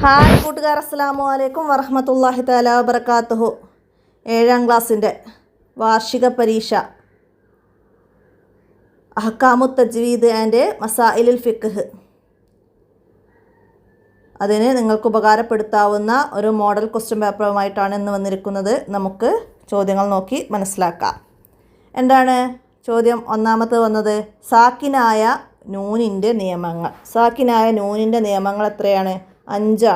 Hi കൂട്ടുകാർ, അസ്സലാമു അലൈക്കും വറഹ്മത്തുള്ളാഹി തആല വബറകാതുഹു. 7ാം ക്ലാസ്സിൻ്റെ വാർഷിക പരീക്ഷ അഹ്കാമു തജ്വീദ് ആൻഡ് മസായിലുൽ ഫിഖ്, അതിന് നിങ്ങൾക്ക് ഉപകാരപ്പെടുത്താവുന്ന ഒരു മോഡൽ ക്വസ്റ്റ്യൻ പേപ്പറുമായിട്ടാണ് ഇന്ന് വന്നിരിക്കുന്നത്. നമുക്ക് ചോദ്യങ്ങൾ നോക്കി മനസ്സിലാക്കാം. എന്താണ് ചോദ്യം? ഒന്നാമത്തെ വന്നത് സാക്കിനായ നൂനിൻ്റെ നിയമങ്ങൾ. സാക്കിനായ നൂനിൻ്റെ നിയമങ്ങൾ എത്രയാണ്? 5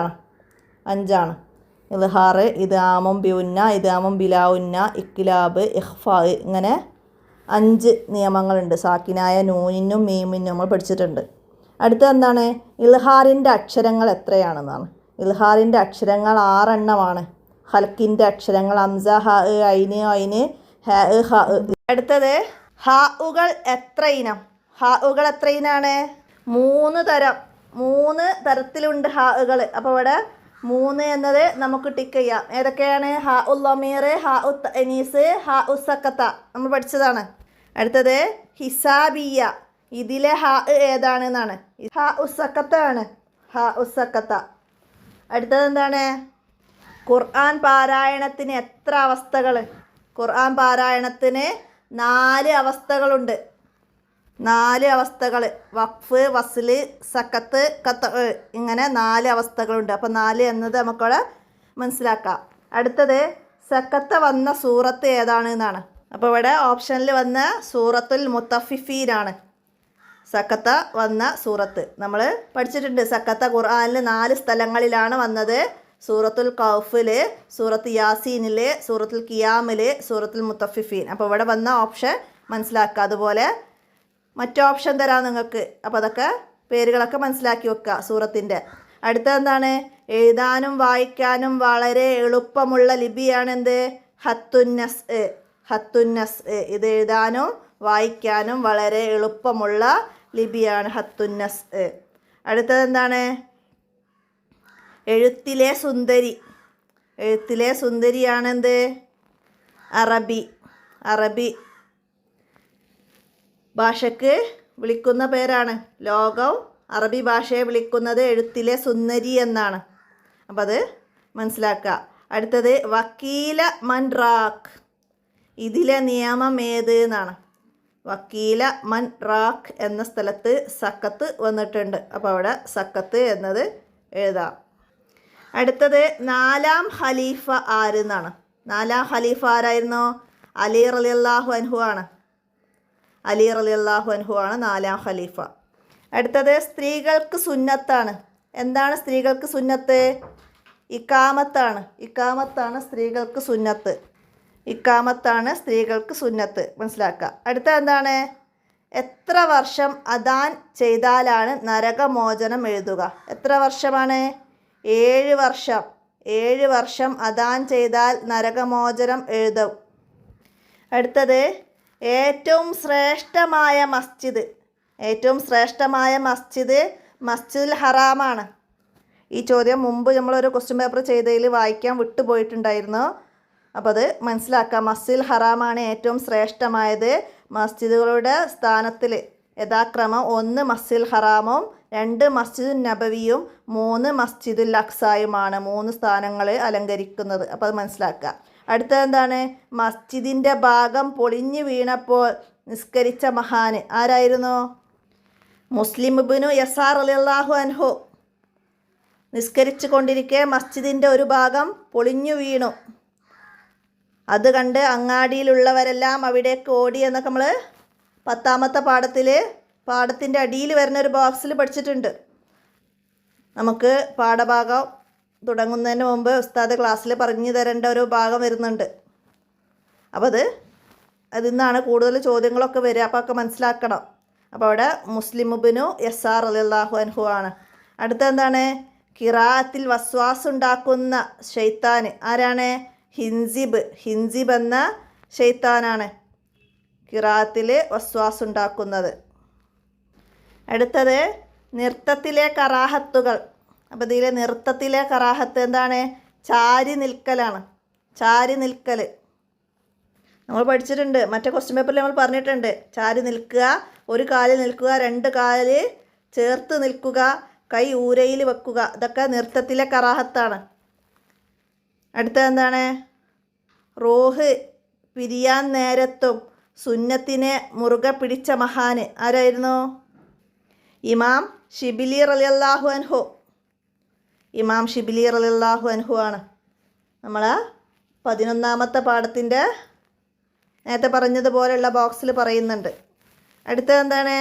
ഇൽഹാർ, ഇദ്ഗാമും ബിഉന്ന, ഇദ്ഗാമും ബിലാഉന്ന, ഇഖ്ലാബ്, ഇഖ്ഫാ, ഇങ്ങനെ 5 നിയമങ്ങളുണ്ട്. സാക്കിനായ നൂനിനും മീമിനും നമ്മൾ പഠിച്ചിട്ടുണ്ട്. അടുത്തത് എന്താണ്? ഇൽഹാറിൻ്റെ അക്ഷരങ്ങൾ എത്രയാണെന്നാണ്. ഇൽഹാറിൻ്റെ അക്ഷരങ്ങൾ 6 എണ്ണമാണ്. ഹൽക്കിൻ്റെ അക്ഷരങ്ങൾ ഹംസ, ഹ, ഐന്, ഐന്, ഹ, ഹ. അടുത്തത് ഹാഉകൾ എത്ര ഇനം? ഹാഉകൾ എത്ര ഇനാണ്? 3 തരത്തിലുണ്ട് ഹാഉകൾ. അപ്പോൾ ഇവിടെ 3 എന്നത് നമുക്ക് ടിക്ക് ചെയ്യാം. ഏതൊക്കെയാണ്? ഹാ ഉൽ ലമീർ, ഹാ ഉ തഅനീസ്, ഹാ ഉ സക്കത്ത നമ്മൾ പഠിച്ചതാണ്. അടുത്തത് ഹിസാബിയ, ഇതിലെ ഹാ ഏതാണെന്നാണ്. ഹാ ഉ സക്കത്ത ആണ്. ഹാ ഉ സക്കത്ത. അടുത്തത് എന്താണ്? ഖുർആൻ പാരായണത്തിന് എത്ര അവസ്ഥകൾ? ഖുർആൻ പാരായണത്തിന് 4 അവസ്ഥകളുണ്ട്. 4 അവസ്ഥകൾ. വഖഫ്, വസ്ല്, സക്കത്ത്, ഖത്അ, ഇങ്ങനെ 4 അവസ്ഥകളുണ്ട്. അപ്പോൾ 4 എന്നത് നമുക്കവിടെ മനസ്സിലാക്കാം. അടുത്തത് സക്കത്ത് വന്ന സൂറത്ത് ഏതാണ് എന്നാണ്. അപ്പോൾ ഇവിടെ ഓപ്ഷനിൽ വന്ന സൂറത്തുൽ മുത്തഫിഫീനാണ് സക്കത്ത വന്ന സൂറത്ത്. നമ്മൾ പഠിച്ചിട്ടുണ്ട്. സക്കത്ത ഖുർആനിൽ 4 സ്ഥലങ്ങളിലാണ് വന്നത്. സൂറത്തുൽ കൗഫിൽ, സൂറത്ത് യാസീനിൽ, സൂറത്തുൽ ഖിയാമിൽ, സൂറത്തുൽ മുത്തഫിഫീൻ. അപ്പോൾ ഇവിടെ വന്ന ഓപ്ഷൻ മനസ്സിലാക്കുക. അതുപോലെ മറ്റു ഓപ്ഷൻ തരാം നിങ്ങൾക്ക്. അപ്പോൾ അതൊക്കെ പേരുകളൊക്കെ മനസ്സിലാക്കി വെക്കുക സൂറത്തിൻ്റെ. അടുത്തത് എന്താണ്? എഴുതാനും വായിക്കാനും വളരെ എളുപ്പമുള്ള ലിപിയാണ് എന്ത്? ഹത്തുന്നസ്. ഹത്തുന്നസ്. ഇത് എഴുതാനും വായിക്കാനും വളരെ എളുപ്പമുള്ള ലിപിയാണ് ഹത്തുന്നസ്. അടുത്തത് എന്താണ്? എഴുത്തിലെ സുന്ദരി. എഴുത്തിലെ സുന്ദരിയാണെന്ത്? അറബി. അറബി ഭാഷയ്ക്ക് വിളിക്കുന്ന പേരാണ്. ലോകം അറബി ഭാഷയെ വിളിക്കുന്നത് എഴുത്തിലെ സുന്ദരി എന്നാണ്. അപ്പം അത് മനസ്സിലാക്കുക. അടുത്തത് വക്കീല മൻ റാഖ്, ഇതിലെ നിയമം ഏത് എന്നാണ്. വക്കീല മൻ റാഖ് എന്ന സ്ഥലത്ത് സക്കത്ത് വന്നിട്ടുണ്ട്. അപ്പോൾ അവിടെ സക്കത്ത് എന്നത് എഴുതാം. അടുത്തത് 4ാം ഖലീഫ ആര് എന്നാണ്. 4ാം ഖലീഫ ആരായിരുന്നു? അലി റളിയല്ലാഹു അൻഹു ആണ്. അലി റളിയല്ലാഹു അൻഹു ആണ് 4ാം ഖലീഫ. അടുത്തത് സ്ത്രീകൾക്ക് സുന്നത്താണ്. എന്താണ് സ്ത്രീകൾക്ക് സുന്നത്ത്? ഇക്കാമത്താണ്. ഇക്കാമത്താണ് സ്ത്രീകൾക്ക് സുന്നത്ത്. ഇക്കാമത്താണ് സ്ത്രീകൾക്ക് സുന്നത്ത്. മനസ്സിലാക്കുക. അടുത്തത് എന്താണ്? എത്ര വർഷം അദാൻ ചെയ്താലാണ് നരകമോചനം എഴുതുക? എത്ര വർഷമാണ്? 7 വർഷം. 7 വർഷം അദാൻ ചെയ്താൽ നരകമോചനം എഴുതും. അടുത്തത് ഏറ്റവും ശ്രേഷ്ഠമായ മസ്ജിദ്. ഏറ്റവും ശ്രേഷ്ഠമായ മസ്ജിദ് മസ്ജിദുൽ ഹറാമാണ്. ഈ ചോദ്യം മുമ്പ് നമ്മളൊരു ക്വസ്റ്റ്യൻ പേപ്പർ ചെയ്തതിൽ വായിക്കാൻ വിട്ടുപോയിട്ടുണ്ടായിരുന്നു. അപ്പോൾ അത് മനസ്സിലാക്കാം. മസ്ജിദുൽ ഹറാമാണ് ഏറ്റവും ശ്രേഷ്ഠമായത്. മസ്ജിദുകളുടെ സ്ഥാനത്തിൽ യഥാക്രമം 1 മസ്ജിദുൽ ഹറാമും 2 മസ്ജിദുൻ നബവിയും 3 മസ്ജിദുൽ അഖ്സായുമാണ് 3 സ്ഥാനങ്ങൾ അലങ്കരിക്കുന്നത്. അപ്പോൾ അത് മനസ്സിലാക്കുക. അടുത്തത് എന്താണ്? മസ്ജിദിൻ്റെ ഭാഗം പൊളിഞ്ഞു വീണപ്പോൾ നിസ്കരിച്ച മഹാന് ആരായിരുന്നു? മുസ്ലിം ഇബ്നു യസാർ റളിയല്ലാഹു അൻഹു. നിസ്കരിച്ചു കൊണ്ടിരിക്കെ മസ്ജിദിൻ്റെ ഒരു ഭാഗം പൊളിഞ്ഞു വീണു. അത് കണ്ട് അങ്ങാടിയിലുള്ളവരെല്ലാം അവിടേക്ക് ഓടി എന്നൊക്കെ നമ്മൾ 10ാമത്തെ പാഠത്തിൻ്റെ അടിയിൽ വരുന്ന ഒരു ബോക്സിൽ പഠിച്ചിട്ടുണ്ട്. നമുക്ക് പാഠഭാഗം തുടങ്ങുന്നതിന് മുമ്പ് ഉസ്താദ് ക്ലാസ്സിൽ പറഞ്ഞു തരേണ്ട ഒരു ഭാഗം വരുന്നുണ്ട്. അപ്പോൾ അതിൽ നിന്നാണ് കൂടുതൽ ചോദ്യങ്ങളൊക്കെ വരിക. അപ്പോൾ ഒക്കെ മനസ്സിലാക്കണം. അപ്പോൾ അവിടെ മുസ്ലിം ഇബ്നു യസാർ റളിയല്ലാഹു അൻഹു ആണ്. അടുത്ത എന്താണ്? ഖിറാഅത്തിൽ വസ്വാസ് ഉണ്ടാക്കുന്ന ശൈത്താൻ ആരാണ്? ഹിൻസിബ്. ഹിൻസിബ് എന്ന ശൈത്താനാണ് ഖിറാഅത്തിൽ വസ്വാസ് ഉണ്ടാക്കുന്നത്. അടുത്തത് നൃത്തത്തിലെ കറാഹത്തുകൾ. അപ്പോൾ ഇതിലെ നൃത്തത്തിലെ കറാഹത്ത് എന്താണ്? ചാരി നിൽക്കലാണ്. ചാരി നിൽക്കൽ നമ്മൾ പഠിച്ചിട്ടുണ്ട്. മറ്റേ ക്വസ്റ്റ്യൻ പേപ്പറിൽ നമ്മൾ പറഞ്ഞിട്ടുണ്ട്. ചാരി നിൽക്കുക, ഒരു കാലിൽ നിൽക്കുക, 2 കാല് ചേർത്ത് നിൽക്കുക, കൈ ഊരയിൽ വെക്കുക. ഇതൊക്കെ നൃത്തത്തിലെ കറാഹത്താണ്. അടുത്തത് എന്താണ്? റൂഹ് പിരിയാൻ നേരത്തും സുന്നത്തിനെ മുറുകെ പിടിച്ച മഹാന് ആരായിരുന്നു? ഇമാം ഷിബിലി റളിയല്ലാഹു അൻഹു. ഇമാം ഷിബിലി റളിയല്ലാഹു അൻഹു ആണ്. നമ്മൾ 11ാമത്തെ പാഠത്തിൻ്റെ നേരത്തെ പറഞ്ഞതുപോലെയുള്ള ബോക്സിൽ പറയുന്നുണ്ട്. അടുത്തത് എന്താണ്?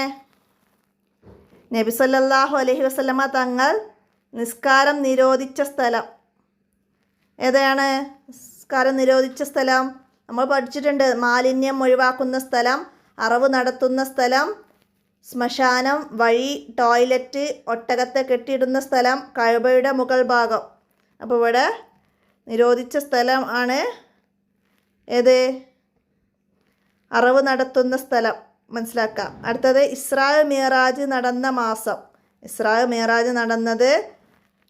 നബി സല്ലല്ലാഹു അലൈഹി വസല്ലമ തങ്ങൾ നിസ്കാരം നിരോധിച്ച സ്ഥലം ഏതാണ്? നിസ്കാരം നിരോധിച്ച സ്ഥലം നമ്മൾ പഠിച്ചിട്ടുണ്ട്. മാലിന്യം ഒഴിവാക്കുന്ന സ്ഥലം, അറവ് നടത്തുന്ന സ്ഥലം, ശ്മശാനം, വഴി, ടോയ്ലറ്റ്, ഒട്ടകത്തെ കെട്ടിയിടുന്ന സ്ഥലം, കഅബയുടെ മുകൾ ഭാഗം. അപ്പോൾ ഇവിടെ നിരോധിച്ച സ്ഥലം ആണ് ഏത്? അറവ് നടത്തുന്ന സ്ഥലം. മനസ്സിലാക്കാം. അടുത്തത് ഇസ്രാ മിഅ്റാജ് നടന്ന മാസം. ഇസ്രാ മിഅ്റാജ് നടന്നത്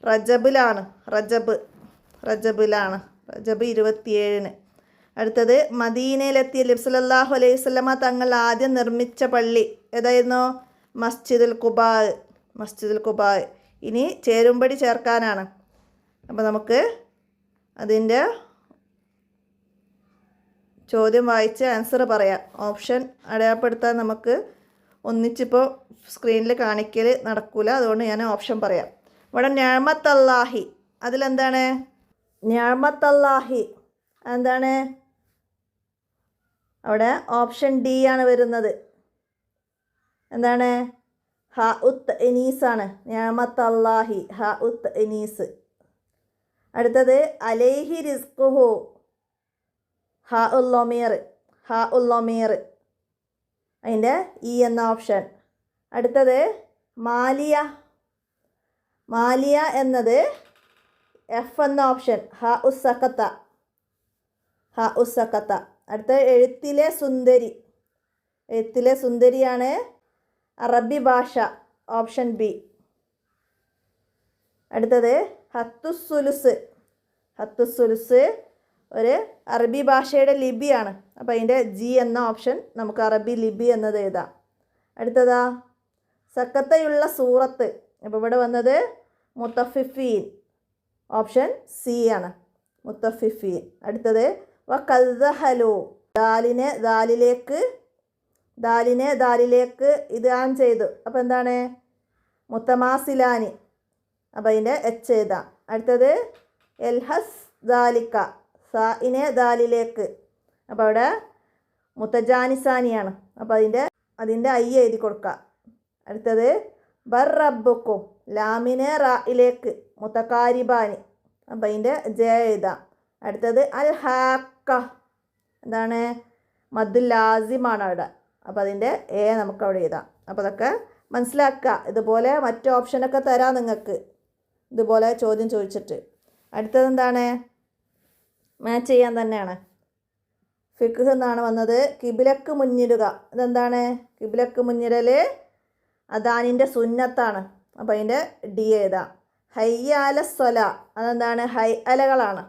റജബിലാണ്. റജബിലാണ്. റജബ് 27-ന്. അടുത്തത് മദീനയിലെത്തിയ നബി സല്ലല്ലാഹു അലൈഹി വസല്ലമ തങ്ങൾ ആദ്യം നിർമ്മിച്ച പള്ളി ഏതായിരുന്നു? മസ്ജിദുൽ ഖുബാ. ഇനി ചേരുംപടി ചേർക്കാനാണ്. അപ്പോൾ നമുക്ക് അതിൻ്റെ ചോദ്യം വായിച്ച് ആൻസർ പറയാം. ഓപ്ഷൻ അടയാളപ്പെടുത്താൻ നമുക്ക് ഒന്നിച്ചിപ്പോൾ സ്ക്രീനിൽ കാണിക്കൽ നടക്കില്ല. അതുകൊണ്ട് ഞാൻ ഓപ്ഷൻ പറയാം. ഇവിടെ നിഅമത്തല്ലാഹി, അതിലെന്താണ്? നിഅമത്തല്ലാഹി എന്താണ്? അവിടെ ഓപ്ഷൻ ഡി ആണ് വരുന്നത്. എന്താണ്? ഹ ഉത്ത് എനീസാണ്. നിഅമത്തല്ലാഹി ഹ ഉത്ത് എനീസ്. അടുത്തത് അലൈഹി റിസ്ഖുഹു ഹ ഉല്ലൊമീർ. അതിൻ്റെ ഇ എന്ന ഓപ്ഷൻ. അടുത്തത് മാലിയ എന്നത് എഫ് എന്ന ഓപ്ഷൻ. ഹ ഉസ്സക്കത്ത. അടുത്ത എഴുത്തിലെ സുന്ദരിയാണ് അറബി ഭാഷ. Option B. അടുത്തത് ഹത്തുസുലുസ് ഒരു അറബി ഭാഷയുടെ ലിപിയാണ്. അപ്പോൾ അതിൻ്റെ ജി എന്ന ഓപ്ഷൻ നമുക്ക് അറബി ലിപി എന്നത് എഴുതാം. അടുത്തതാ സക്കത്തയുള്ള സൂറത്ത്. അപ്പോൾ ഇവിടെ വന്നത് മുത്തഫിഫീൻ. ഓപ്ഷൻ സി ആണ്, മുത്തഫിഫീൻ. അടുത്തത് വകദ്ദഹലു. ദാലിനെ ദാലിലേക്ക് ഇദ്ഗാം ചെയ്തു. അപ്പോൾ എന്താണ്? മുത്തമാസിലാനി. അപ്പോൾ അതിൻ്റെ എച്ച് എഴുതാം. അടുത്തത് എൽഹസ് ദാലിക്ക. സായിനെ ദാലിലേക്ക്. അപ്പോൾ അവിടെ മുത്തജാനിസാനിയാണ്. അപ്പോൾ അതിൻ്റെ ഐ എഴുതി കൊടുക്കുക. അടുത്തത് ബർ റബ്ബുക്കും. ലാമിനെ റായിലേക്ക്. മുത്തകാരിബാനി. അപ്പോൾ അതിൻ്റെ ജെ എഴുതാം. അടുത്തത് അൽ ഹാക്ക. എന്താണ്? മദ്ദുൽ ലാസിമാണ് അവിടെ. അപ്പോൾ അതിൻ്റെ എ നമുക്ക് അവിടെ എഴുതാം. അപ്പോൾ അതൊക്കെ മനസ്സിലാക്കുക. ഇതുപോലെ മറ്റു ഓപ്ഷനൊക്കെ തരാം നിങ്ങൾക്ക്, ഇതുപോലെ ചോദ്യം ചോദിച്ചിട്ട്. അടുത്തത് എന്താണ്? മാച്ച് ചെയ്യാൻ തന്നെയാണ്. ഫിഖ് എന്നാണ് വന്നത്. കിബിലക്ക് മുന്നിടുക. ഇതെന്താണ്? കിബിലക്ക് മുന്നിടൽ അദാനിൻ്റെ സുന്നത്താണ്. അപ്പോൾ അതിൻ്റെ ഡി എഴുതാം. ഹയ്യ അല സ്വല. അതെന്താണ്? ഹൈ അലകളാണ്.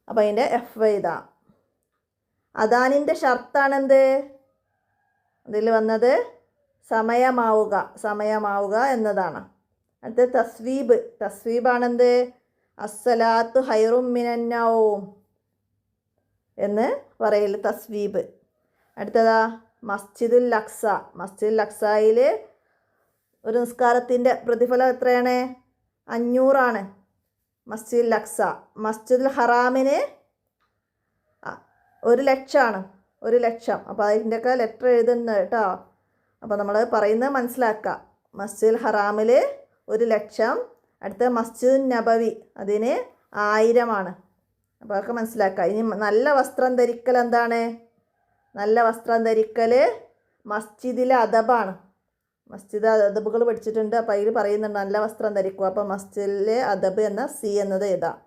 അപ്പോൾ അതിൻ്റെ എഫ് എഴുതാം. അദാനിൻ്റെ ഷർത്താണെന്ത്? അതിൽ വന്നത് സമയമാവുക എന്നതാണ്. അടുത്ത തസ്വീബാണെന്ത്? അസ്സലാത്തു ഹൈറും മിനന്നൗം എന്ന് പറയൽ തസ്വീബ്. അടുത്തതാ മസ്ജിദുൽ അക്സയിൽ ഒരു നിസ്കാരത്തിൻ്റെ പ്രതിഫലം എത്രയാണ്? 500 മസ്ജിദുൽ അക്സ. മസ്ജിദുൽ ഹറാമിന് 1,00,000. 1,00,000. അപ്പോൾ അതിൻ്റെയൊക്കെ ലെറ്റർ എഴുതുന്നത് കേട്ടോ. അപ്പോൾ നമ്മൾ പറയുന്നത് മനസ്സിലാക്കുക. മസ്ജിദുൽ ഹറാമിൽ 1,00,000. അടുത്ത മസ്ജിദുൻ നബവി അതിന് 1000. അപ്പോൾ അതൊക്കെ മനസ്സിലാക്കുക. ഇനി നല്ല വസ്ത്രം ധരിക്കൽ എന്താണ്? നല്ല വസ്ത്രം ധരിക്കൽ മസ്ജിദിലെ അദബാണ്. മസ്ജിദ് അദബുകൾ പഠിച്ചിട്ടുണ്ട്. അപ്പോൾ അതിൽ പറയുന്നുണ്ട് നല്ല വസ്ത്രം ധരിക്കുക. അപ്പോൾ മസ്ജിദിലെ അദബ് എന്ന സി എന്നത് എഴുതാം.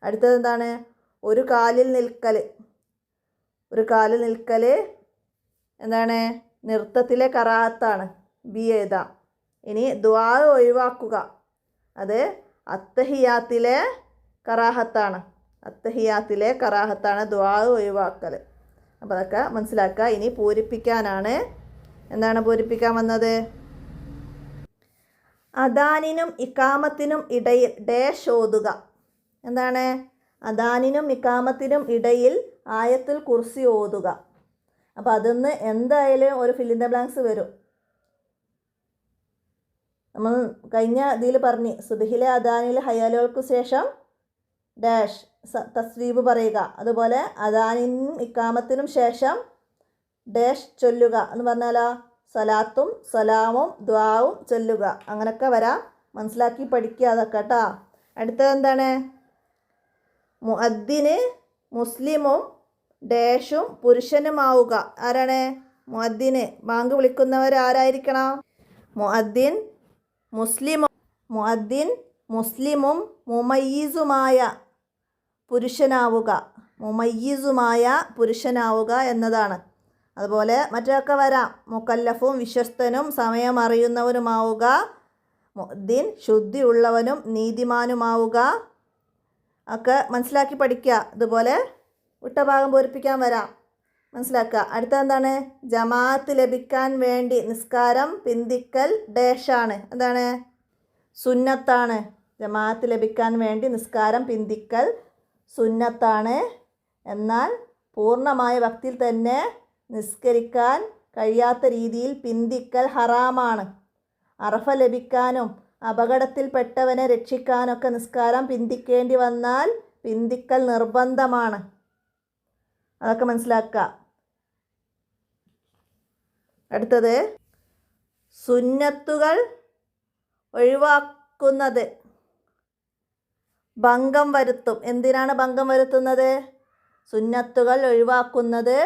അടുത്തത് എന്താണ്? ഒരു കാലിൽ നിൽക്കൽ എന്താണ്? നൃത്തത്തിലെ കറാഹത്താണ്. ബി എഴുതാം. ഇനി ദുആ ഒഴിവാക്കുക. അത് അത്തഹിയാത്തിലെ കറാഹത്താണ് ദുആ ഒഴിവാക്കൽ. അപ്പോൾ അതൊക്കെ മനസ്സിലാക്കുക. ഇനി പൂരിപ്പിക്കാനാണ്. എന്താണ് പൂരിപ്പിക്കാൻ വന്നത്? അദാനിനും ഇക്കാമത്തിനും ഇടയിൽ ഡാഷ് ഓതുക. എന്താണ്? അദാനിനും ഇക്കാമത്തിനും ഇടയിൽ ആയത്തുൽ കുർസി ഓതുക. അപ്പോൾ അതിന്ന് എന്തായാലും ഒരു ഫിൽ ഇൻ ദ ബ്ലാങ്ക്സ് വരും. നമ്മൾ കഴിഞ്ഞ ഇതിൽ പറഞ്ഞു സുബ്ഹിലെ അദാനിലെ ഹയാലുകൾക്ക് ശേഷം ഡാഷ് തസ്വീബ് പറയുക. അതുപോലെ അദാനിനും ഇക്കാമത്തിനും ശേഷം ഡാഷ് ചൊല്ലുക എന്ന് പറഞ്ഞാലോ സലാത്തും സലാമും ദ്വാവും ചൊല്ലുക. അങ്ങനെയൊക്കെ വരാം. മനസ്സിലാക്കി പഠിക്കുക അതൊക്കെ കേട്ടോ. അടുത്തത് എന്താണ്? മുഅദ്ദിന് മുസ്ലിമും ഡാഷും പുരുഷനുമാവുക. ആരാണ്? മുഅദ്ദിന് ബാങ്ക് വിളിക്കുന്നവർ ആരായിരിക്കണം? മുഅദ്ദിൻ മുസ്ലിമും മുമയ്യിസുമായ പുരുഷനാവുക എന്നതാണ്. അതുപോലെ മറ്റൊക്കെ വരാം. മുക്കല്ലഫും വിശ്വസ്തനും സമയം അറിയുന്നവനുമാവുക. മുഅദ്ദിൻ ശുദ്ധിയുള്ളവനും നീതിമാനുമാവുക. ഒക്കെ മനസ്സിലാക്കി പഠിക്കുക. ഇതുപോലെ വിട്ട ഭാഗം പൂരിപ്പിക്കാൻ വരാം. മനസ്സിലാക്കുക. അടുത്ത എന്താണ്? ജമാഅത്ത് ലഭിക്കാൻ വേണ്ടി നിസ്കാരം പിന്തിക്കൽ ഡാഷാണ്. എന്താണ്? സുന്നത്താണ്. ജമാഅത്ത് ലഭിക്കാൻ വേണ്ടി നിസ്കാരം പിന്തിക്കൽ സുന്നത്താണ്. എന്നാൽ പൂർണ്ണമായ വക്തിയിൽ തന്നെ നിസ്കരിക്കാൻ കഴിയാത്ത രീതിയിൽ പിന്തിക്കൽ ഹറാമാണ്. അറഫ ലഭിക്കാനും അപകടത്തിൽപ്പെട്ടവനെ രക്ഷിക്കാനൊക്കെ നിസ്കാരം പിന്തിക്കേണ്ടി വന്നാൽ പിന്തിക്കൽ നിർബന്ധമാണ്. അതൊക്കെ മനസ്സിലാക്കുക. അടുത്തത് സുന്നത്തുകൾ ഒഴിവാക്കുന്നത് ഭംഗം വരുത്തും. എന്തിനാണ് ഭംഗം വരുത്തുന്നത്? സുന്നത്തുകൾ ഒഴിവാക്കുന്നത്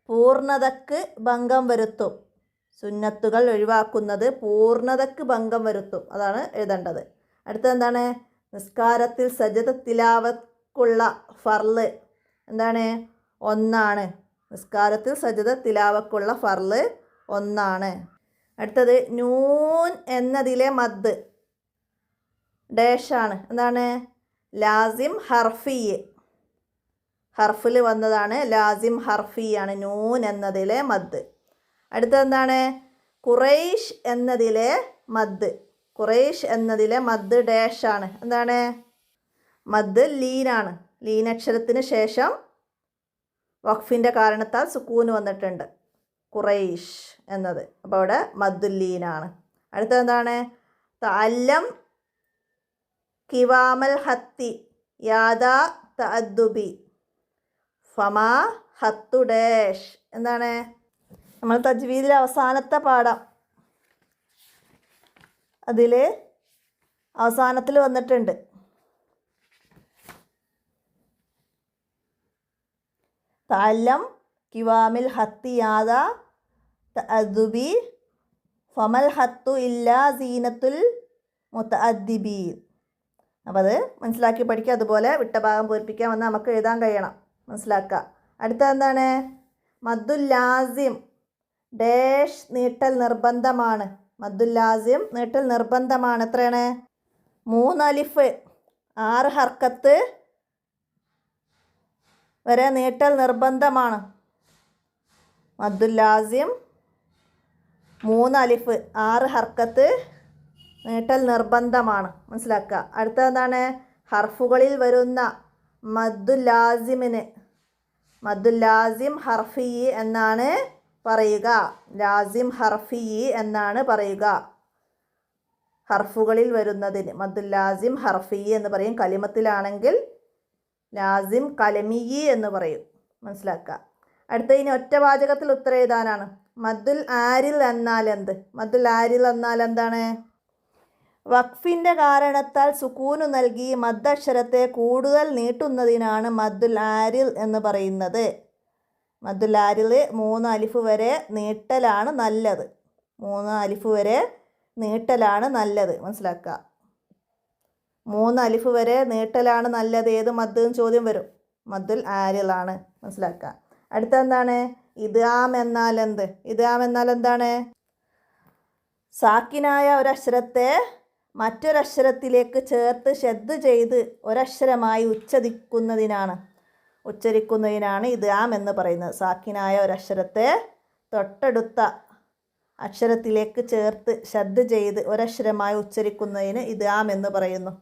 പൂർണ്ണതയ്ക്ക് ഭംഗം വരുത്തും. സുന്നത്തുകൾ ഒഴിവാക്കുന്നത് പൂർണ്ണതയ്ക്ക് ഭംഗം വരുത്തും. അതാണ് എഴുതേണ്ടത്. അടുത്തത് എന്താണ്? നിസ്കാരത്തിൽ സജദ തിലാവക്കുള്ള ഫർള് എന്താണ്? 1 നിസ്കാരത്തിൽ സജദ തിലാവക്കുള്ള ഫർള് 1. അടുത്തത് നൂൻ എന്നതിലെ മദ് ഡാഷാണ്. എന്താണ്? ലാസിം ഹർഫി. ഹർഫിൽ വന്നതാണ്. ലാസിം ഹർഫിയാണ് നൂൻ എന്നതിലെ മദ്. അടുത്തത് എന്താണ്? ഖുറൈഷ് എന്നതിലെ മദ് ഡാഷാണ്. എന്താണ്? മദ് ലീനാണ്. ലീനക്ഷരത്തിന് ശേഷം വഖഫിൻ്റെ കാരണത്താൽ സുക്കൂന് വന്നിട്ടുണ്ട്. ഖുറൈഷ് എന്നത്. അപ്പോൾ അവിടെ മദ്ദുല്ലീനാണ്. അടുത്തത് എന്താണ്? തഅല്ലം കിവാമൽ ഹത്തി യാദാ തഅദ്ദുബി ഫമാ ഹത്തു ഡാഷ്. എന്താണ്? നമ്മൾ തജ്വീദിലെ അവസാനത്തെ പാഠം അതിൽ അവസാനത്തിൽ വന്നിട്ടുണ്ട്. തഅല്ലം കിവാമിൽ ഹത്തി യാദാ തഅദ്ദുബി ഫമൽ ഹത്തു ഇല്ലാ സീനത്തുൽ മുതഅദ്ദിബീൻ. അപ്പോൾ അത് മനസ്സിലാക്കി പഠിക്കുക. അതുപോലെ വിട്ട ഭാഗം പൂരിപ്പിക്കാൻ വന്നാൽ നമുക്ക് എഴുതാൻ കഴിയണം. മനസ്സിലാക്കുക. അടുത്തത് എന്താണ്? മദ്ദുൽ ലാസിം ഡാഷ് നീട്ടൽ നിർബന്ധമാണ്. മദ്ദുൽ ലാസിം നീട്ടൽ നിർബന്ധമാണ്. എത്രയാണ്? 3 അലിഫ് 6 ഹർക്കത്ത് വരെ നീട്ടൽ നിർബന്ധമാണ്. മദ്ദുൽ ലാസിം 3 അലിഫ് 6 ഹർക്കത്ത് നീട്ടൽ നിർബന്ധമാണ്. മനസ്സിലാക്കുക. അടുത്തത് എന്താണ്? ഹർഫുകളിൽ വരുന്ന മദ്ദുൽ ലാസിം ഹർഫി എന്നാണ് പറയുക. ഹർഫുകളിൽ വരുന്നതിന് മദ്ദുൽ ലാസിം ഹർഫി എന്ന് പറയും. കലിമത്തിലാണെങ്കിൽ ലാസിം കലമി എന്ന് പറയും. മനസ്സിലാക്കുക. അടുത്ത ഇനി ഒറ്റവാചകത്തിൽ ഉത്തരം എഴുതാനാണ്. മദ്ദുൽ ആരിൽ എന്നാൽ എന്ത്? മദ്ദുൽ ആരിൽ എന്നാൽ എന്താണ്? വഖഫിൻ്റെ കാരണത്താൽ സുക്കൂന് നൽകി മദ്ദക്ഷരത്തെ കൂടുതൽ നീട്ടുന്നതിനാണ് മദ്ദുൽ ആരിൽ എന്ന് പറയുന്നത്. മദ്ദുൽ ആരിൽ 3 അലിഫ് വരെ നീട്ടലാണ് നല്ലത്. 3 അലിഫ് വരെ നീട്ടലാണ് നല്ലത്. മനസ്സിലാക്കുക. 3 അലിഫ് വരെ നീട്ടലാണ് നല്ലത്. ഏത് മദ് എന്ന് ചോദ്യം വരും. മദ്ദുൽ ആരിലാണ്. മനസ്സിലാക്കുക. അടുത്ത എന്താണ്? ഇദ്ഗാം എന്നാൽ എന്ത്? ഇദ്ഗാം എന്നാൽ എന്താണ്? സാക്കിനായ ഒരക്ഷരത്തെ മറ്റൊരക്ഷരത്തിലേക്ക് ചേർത്ത് ശദ്ദ് ചെയ്ത് ഒരക്ഷരമായി ഉച്ചരിക്കുന്നതിനാണ് ഇദ്ഗാം എന്ന് പറയുന്നത്. സാക്കിനായ ഒരക്ഷരത്തെ തൊട്ടടുത്ത അക്ഷരത്തിലേക്ക് ചേർത്ത് ശബ്ദ ചെയ്ത് ഒരക്ഷരമായി ഉച്ചരിക്കുന്നതിന് ഇദ്ഗാം എന്ന് പറയുന്നു.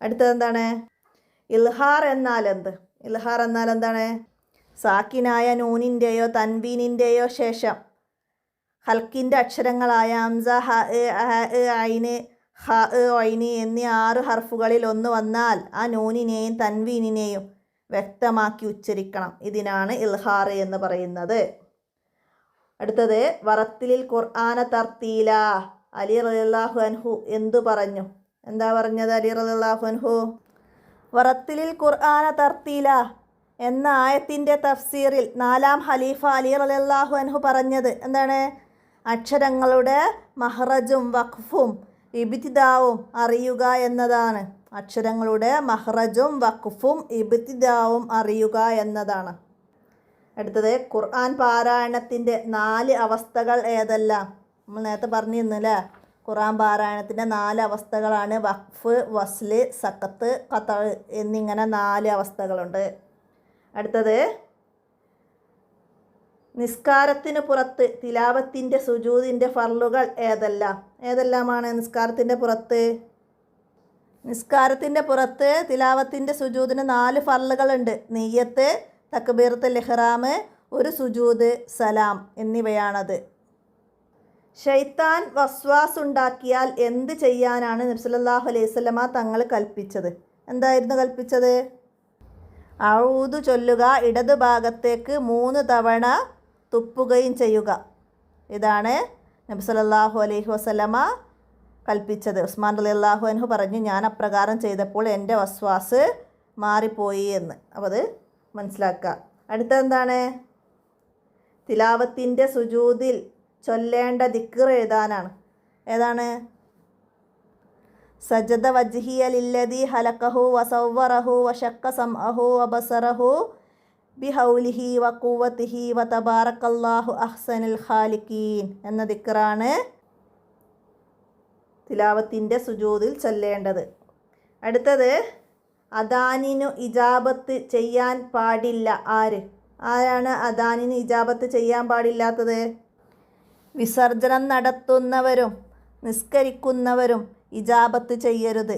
അടുത്തതെന്താണ്? ഇൽഹാർ എന്നാൽ എന്ത്? ഇൽഹാർ എന്നാൽ എന്താണ്? സാക്കിനായ നൂനിൻ്റെയോ തൻവീനിൻ്റെയോ ശേഷം ഹൽക്കിൻ്റെ അക്ഷരങ്ങളായ ഹംസ, ഹ, ഐന്, ഹ, ഐന് എന്നീ 6 ഹർഫുകളിൽ ഒന്ന് വന്നാൽ ആ നൂനിനെയും തൻവീനിനെയും വ്യക്തമാക്കി ഉച്ചരിക്കണം. ഇതിനാണ് ഇൽഹാർ എന്ന് പറയുന്നത്. അടുത്തത് വറത്തിലിൽ ഖുർആന തർത്തീല. അലി റളിയല്ലാഹു അൻഹു എന്തു പറഞ്ഞു? എന്താ പറഞ്ഞത് അലി റളിയല്ലാഹു അൻഹു? വറത്തിലിൽ ഖുർആന തർത്തീല എന്ന ആയത്തിൻ്റെ തഫ്സീറിൽ 4-ാം ഖലീഫ അലി റളിയല്ലാഹു അൻഹു പറഞ്ഞത് എന്താണ്? അക്ഷരങ്ങളുടെ മഹ്റജും വഖഫും ഇബ്തിദാവും അറിയുക എന്നതാണ്. അക്ഷരങ്ങളുടെ മഹ്റജും വഖഫും ഇബ്തിദാവും അറിയുക എന്നതാണ്. അടുത്തത് ഖുർആൻ പാരായണത്തിൻ്റെ 4 അവസ്ഥകൾ ഏതെല്ലാം? നമ്മൾ നേരത്തെ പറഞ്ഞിരുന്നല്ലേ, ഖുർആൻ പാരായണത്തിൻ്റെ 4 അവസ്ഥകളാണ് വഖഫ്, വസ്ല്, സഖത്ത്, ഖത്അ എന്നിങ്ങനെ 4 അവസ്ഥകളുണ്ട്. അടുത്തത് നിസ്കാരത്തിന് പുറത്ത് തിലാവത്തിൻ്റെ സുജൂദിൻ്റെ ഫർളുകൾ ഏതെല്ലാം? ഏതെല്ലാമാണ് നിസ്കാരത്തിൻ്റെ പുറത്ത്? നിസ്കാരത്തിൻ്റെ പുറത്ത് തിലാവത്തിൻ്റെ സുജൂദിന് 4 ഫർളുകളുണ്ട്. നിയ്യത്ത്, തക്ബീറത്തുൽ ഇഹ്റാം, ഒരു സുജൂദ്, സലാം എന്നിവയാണത്. ശൈത്താൻ വസ്വാസ് ഉണ്ടാക്കിയാൽ എന്ത് ചെയ്യാനാണ് നബി സല്ലല്ലാഹു അലൈഹി വസല്ലമ തങ്ങൾ കൽപ്പിച്ചത്? എന്തായിരുന്നു കൽപ്പിച്ചത്? അഊദു ചൊല്ലുക, ഇടതു ഭാഗത്തേക്ക് 3 തവണ തുപ്പുകയും ചെയ്യുക. ഇതാണ് നബി സല്ലല്ലാഹു അലൈഹി വസല്ലമ കൽപ്പിച്ചത്. ഉസ്മാൻ റളിയല്ലാഹു അൻഹു പറഞ്ഞു, ഞാൻ അപ്രകാരം ചെയ്തപ്പോൾ എൻ്റെ വസ്വാസ് മാറിപ്പോയി എന്ന്. അപ്പോൾ അത് മനസ്സിലാക്കുക. അടുത്തെന്താണ്? തിലാവത്തിൻ്റെ സുജൂദിൽ ചൊല്ലേണ്ട ദിക്ർ എഴുതാനാണ്. ഏതാണ്? സജദ വജ്ഹിയ ലില്ലദി ഹലഖഹു വസവ്വറഹു വശക്ക സംഅഹു വബസറഹു ബിഹൗലിഹി വഖുവതിഹി വതബാറകല്ലാഹു അഹ്സനുൽ ഖാലിഖീൻ എന്ന ദിക്റാണ് തിലാവത്തിൻ്റെ സുജൂദിൽ ചൊല്ലേണ്ടത്. അടുത്തത് അദാനിനു ഇജാബത്ത് ചെയ്യാൻ പാടില്ല. ആരാണ് അദാനിന് ഇജാബത്ത് ചെയ്യാൻ പാടില്ലാത്തത്? വിസർജനം നടത്തുന്നവരും നിസ്കരിക്കുന്നവരും ഇജാബത്ത് ചെയ്യരുത്.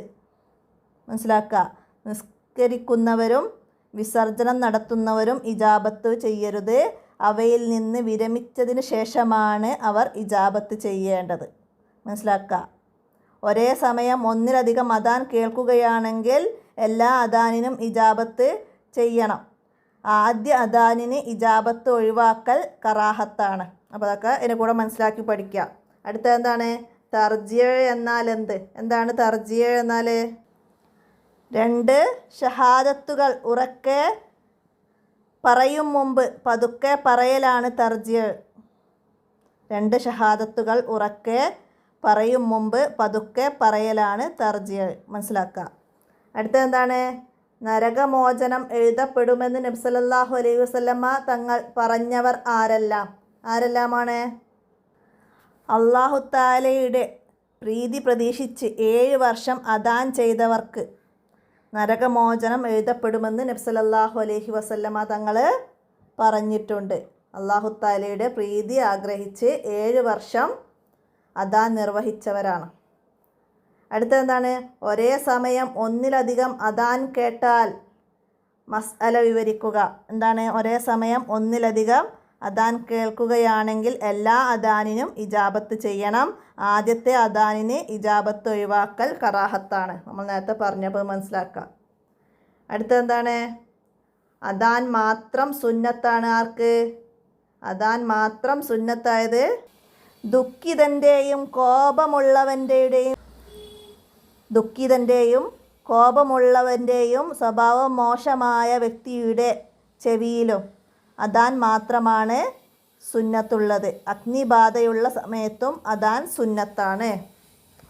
മനസ്സിലാക്കുക. നിസ്കരിക്കുന്നവരും വിസർജനം നടത്തുന്നവരും ഇജാബത്ത് ചെയ്യരുത്. അവയിൽ നിന്ന് വിരമിച്ചതിന് ശേഷമാണ് അവർ ഇജാബത്ത് ചെയ്യേണ്ടത്. മനസ്സിലാക്കുക. ഒരേ സമയം ഒന്നിലധികം അദാൻ കേൾക്കുകയാണെങ്കിൽ എല്ലാ അദാനിനും ഇജാബത്ത് ചെയ്യണം. ആദ്യ അദാനിന് ഇജാബത്ത് ഒഴിവാക്കൽ കറാഹത്താണ്. അപ്പോൾ അതൊക്കെ ഇതിനെ കൂടെ മനസ്സിലാക്കി പഠിക്കുക. അടുത്ത എന്താണ്? തർജിയ എന്നാൽ എന്ത്? എന്താണ് തർജിയ എന്നാൽ? 2 ഷഹാദത്തുകൾ ഉറക്കെ പറയും മുമ്പ് പതുക്കെ പറയലാണ് തർജിയ. 2 ഷഹാദത്തുകൾ ഉറക്കെ പറയും മുമ്പ് പതുക്കെ പറയലാണ് തർജിയ. മനസ്സിലാക്കുക. അടുത്തെന്താണ്? നരകമോചനം എഴുതപ്പെടുമെന്ന് നബി സല്ലല്ലാഹു അലൈഹി വസല്ലമ തങ്ങൾ പറഞ്ഞവർ ആരെല്ലാമാണ്? അല്ലാഹു തആലയുടെ പ്രീതി പ്രതീക്ഷിച്ച് 7 വർഷം അദാൻ ചെയ്തവർക്ക് നരകമോചനം എഴുതപ്പെടുമെന്ന് നബി സല്ലല്ലാഹു അലൈഹി വസല്ലമ തങ്ങൾ പറഞ്ഞിട്ടുണ്ട്. അല്ലാഹു തആലയുടെ പ്രീതി ആഗ്രഹിച്ച് 7 വർഷം അദാൻ നിർവഹിച്ചവരാണ്. അടുത്തെന്താണ്? ഒരേ സമയം ഒന്നിലധികം അദാൻ കേട്ടാൽ മസ്അല വിവരിക്കുക. എന്താണ്? ഒരേ സമയം ഒന്നിലധികം അദാൻ കേൾക്കുകയാണെങ്കിൽ എല്ലാ അദാനിനും ഇജാബത്ത് ചെയ്യണം. ആദ്യത്തെ അദാനിന് ഇജാബത്ത് ഒഴിവാക്കൽ കറാഹത്താണ്. നമ്മൾ നേരത്തെ പറഞ്ഞപ്പോൾ മനസ്സിലാക്കാം. അടുത്തെന്താണ്? അദാൻ മാത്രം സുന്നത്താണ്. ആർക്ക്? അദാൻ മാത്രം സുന്നത്തായത് ദുഃഖിതൻ്റെയും കോപമുള്ളവൻ്റെയും സ്വഭാവം മോശമായ വ്യക്തിയുടെ ചെവിയിലും അദാൻ മാത്രമാണ് സുന്നത്തുള്ളത്. അഗ്നിബാധയുള്ള സമയത്തും അദാൻ സുന്നത്താണ്.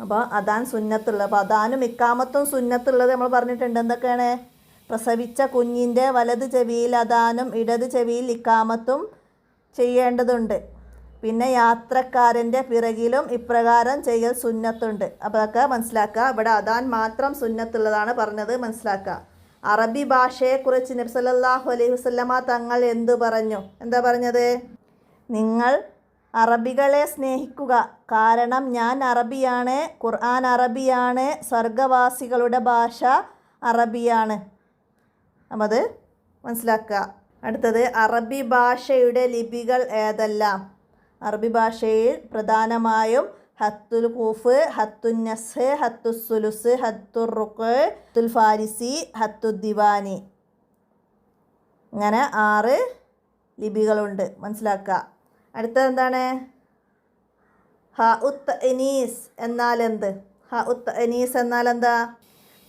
അപ്പോൾ അദാൻ സുന്നത്തുള്ളത്. അപ്പോൾ അദാനും ഇക്കാമത്തും സുന്നത്തുള്ളത് നമ്മൾ പറഞ്ഞിട്ടുണ്ട്. എന്തൊക്കെയാണ്? പ്രസവിച്ച കുഞ്ഞിൻ്റെ വലത് ചെവിയിൽ അദാനും ഇടത് ചെവിയിൽ ഇക്കാമത്തും ചെയ്യേണ്ടതുണ്ട്. പിന്നെ യാത്രക്കാരൻ്റെ പിറകിലും ഇപ്രകാരം ചെയ്യൽ സുന്നത്തുണ്ട്. അപ്പോൾ അതൊക്കെ മനസ്സിലാക്കുക. ഇവിടെ അദാൻ മാത്രം സുന്നത്തുള്ളതാണ് പറഞ്ഞത്. മനസ്സിലാക്കുക. അറബി ഭാഷയെക്കുറിച്ച് നബി സല്ലല്ലാഹു അലൈഹി വസല്ലമ തങ്ങൾ എന്തു പറഞ്ഞു? എന്താ പറഞ്ഞത്? നിങ്ങൾ അറബികളെ സ്നേഹിക്കുക, കാരണം ഞാൻ അറബിയാണ്, ഖുർആൻ അറബിയാണ്, സ്വർഗവാസികളുടെ ഭാഷ അറബിയാണ്. അപ്പം അത് മനസ്സിലാക്കുക. അടുത്തത് അറബി ഭാഷയുടെ ലിപികൾ ഏതെല്ലാം? അറബി ഭാഷയിൽ പ്രധാനമായും ഹത്തുൽ ഖൂഫ്, ഹത്തുൻ നസ്ഹ്, ഹത്തുൽ സുലുസ്, ഹത്തുൽ റുഖ്, ഹത്തുൽ ഫാരിസി, ഹത്തുൽ ദിവാനി, ഇങ്ങനെ 6 ലിപികളുണ്ട്. മനസ്സിലാക്കുക. അടുത്തത് എന്താണ്? ഹ ഉത്ത് അനീസ് എന്നാൽ എന്ത്? ഹ ഉത്ത് അനീസ് എന്നാൽ എന്താ?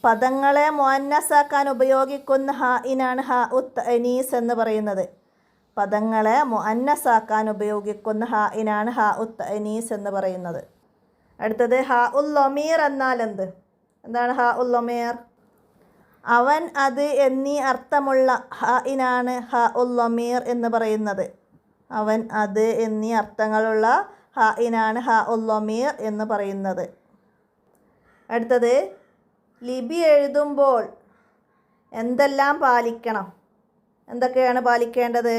പദങ്ങളെ മുഅന്നസാക്കാൻ ഉപയോഗിക്കുന്ന ഹായിനാണ് ഹ ഉത്ത് അനീസ് എന്ന് പറയുന്നത്. പദങ്ങളെ മുഅന്നസാക്കാൻ ഉപയോഗിക്കുന്ന ഹായിനാണ് ഹ ഉത്ത് അനീസ് എന്ന് പറയുന്നത്. അടുത്തത് ഹ ഉൽ ലമീർ എന്നാൽ എന്ത്? എന്താണ് ഹ ഉൽ ലമീർ? അവൻ, അത് എന്നീ അർത്ഥമുള്ള ഹായിനാണ് ഹ ഉൽ ലമീർ എന്ന് പറയുന്നത്. അവൻ, അത് എന്നീ അർത്ഥങ്ങളുള്ള ഹായിനാണ് ഹ ഉൽ ലമീർ എന്ന് പറയുന്നത്. അടുത്തത് ലിപി എഴുതുമ്പോൾ എന്തെല്ലാം പാലിക്കണം? എന്തൊക്കെയാണ് പാലിക്കേണ്ടത്?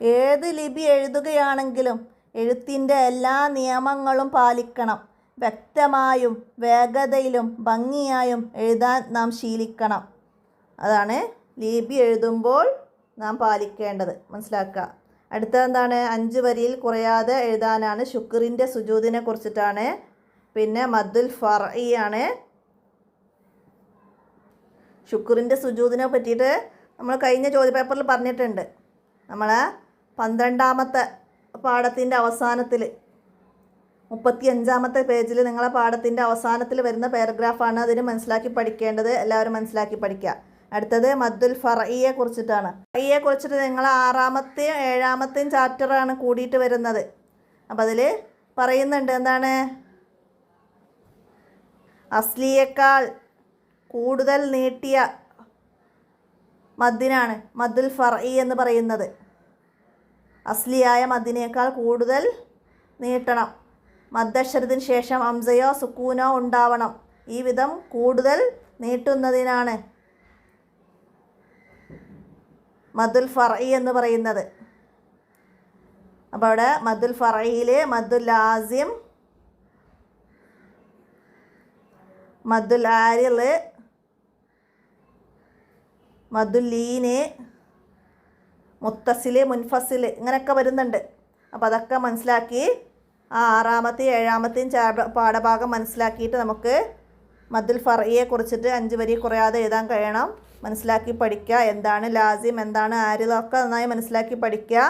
ഏത് ലിപി എഴുതുകയാണെങ്കിലും എഴുത്തിൻ്റെ എല്ലാ നിയമങ്ങളും പാലിക്കണം. വ്യക്തമായും വേഗതയിലും ഭംഗിയായും എഴുതാൻ നാം ശീലിക്കണം. അതാണ് ലിപി എഴുതുമ്പോൾ നാം പാലിക്കേണ്ടത്. മനസ്സിലാക്കുക. അടുത്തതെന്താണ്? 5 വരിയിൽ കുറയാതെ എഴുതാനാണ്. ശുക്രിൻ്റെ സുജൂദിനെ കുറിച്ചിട്ടാണ്. പിന്നെ മദ്ദുൽ ഫർഇ ആണ്. ശുക്രിൻ്റെ സുജൂദിനെ പറ്റിയിട്ട് നമ്മൾ കഴിഞ്ഞ ചോദ്യപേപ്പറിൽ പറഞ്ഞിട്ടുണ്ട്. നമ്മൾ 12ാമത്തെ പാഠത്തിൻ്റെ അവസാനത്തിൽ 35ാമത്തെ പേജിൽ നിങ്ങളെ പാഠത്തിൻ്റെ അവസാനത്തിൽ വരുന്ന പാരഗ്രാഫാണ്. അതിന് മനസ്സിലാക്കി പഠിക്കേണ്ടത്. എല്ലാവരും മനസ്സിലാക്കി പഠിക്കുക. അടുത്തത് മദ്ദുൽ ഫർഇയെ കുറിച്ചിട്ടാണ്. ഫർഇയെ കുറിച്ചിട്ട് നിങ്ങൾ 6ാമത്തെയും 7ാമത്തെയും ചാപ്റ്ററാണ് കൂടിയിട്ട് വരുന്നത്. അപ്പം അതിൽ പറയുന്നുണ്ട് എന്താണ്? അസ്ലിയേക്കാൾ കൂടുതൽ നീട്ടിയ മദ്ദിനാണ് മദ്ദുൽ ഫർഇ എന്ന് പറയുന്നത്. അസ്ലിയായ മദ്ദിനേക്കാൾ കൂടുതൽ നീട്ടണം. മദ്ദക്ഷരത്തിന് ശേഷം ഹംസയോ സുക്കൂനോ ഉണ്ടാവണം. ഈ വിധം കൂടുതൽ നീട്ടുന്നതിനാണ് മദ്ദുൽ ഫർഇ എന്ന് പറയുന്നത്. അപ്പോൾ അവിടെ മദ്ദുൽ ഫർഇയിൽ മദ്ദുൽ ലാസിം, മദ്ദുൽ ആരിൽ, മദ്ദുൽ ലീന്, മുത്തസിൽ, മുൻഫസിൽ ഇങ്ങനെയൊക്കെ വരുന്നുണ്ട്. അപ്പോൾ അതൊക്കെ മനസ്സിലാക്കി 6ാമത്തെയും 7ാമത്തെയും പാഠഭാഗം മനസ്സിലാക്കിയിട്ട് നമുക്ക് മദ്ദുൽ ഫർഇയെ കുറിച്ചിട്ട് 5 വരി കുറയാതെ എഴുതാൻ കഴിയണം. മനസ്സിലാക്കി പഠിക്കുക. എന്താണ് ലാസിം, എന്താണ് ആരിൽ, ഒക്കെ നന്നായി മനസ്സിലാക്കി പഠിക്കുക.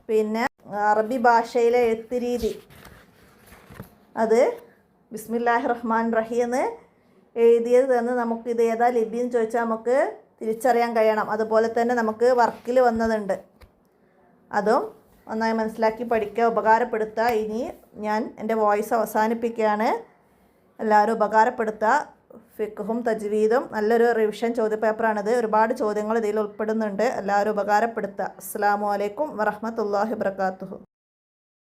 പിന്നെ അറബി ഭാഷയിലെ എഴുത്ത് രീതി, അത് ബിസ്മില്ലാഹിർ റഹ്മാൻ റഹീം എന്ന് എഴുതിയത് എന്ന് നമുക്ക് ഇത് ഏതാ ലിപി എന്ന് ചോദിച്ചാൽ നമുക്ക് തിരിച്ചറിയാൻ കഴിയണം. അതുപോലെ തന്നെ നമുക്ക് വർക്കിൽ വന്നതുണ്ട്. അതും നന്നായി മനസ്സിലാക്കി പഠിക്കുക, ഉപകാരപ്പെടുത്തുക. ഇനി ഞാൻ എൻ്റെ വോയിസ് അവസാനിപ്പിക്കുകയാണ്. എല്ലാവരും ഉപകാരപ്പെടുത്തുക. ഫിഖ്ഹും തജ്വീദും നല്ലൊരു റിവിഷൻ ചോദ്യപേപ്പറാണിത്. ഒരുപാട് ചോദ്യങ്ങൾ ഇതിൽ ഉൾപ്പെടുന്നുണ്ട്. എല്ലാവരും ഉപകാരപ്പെടുത്തുക. അസ്സലാമു അലൈക്കും വറഹ്മത്തുള്ളാഹി വബറകാതുഹു.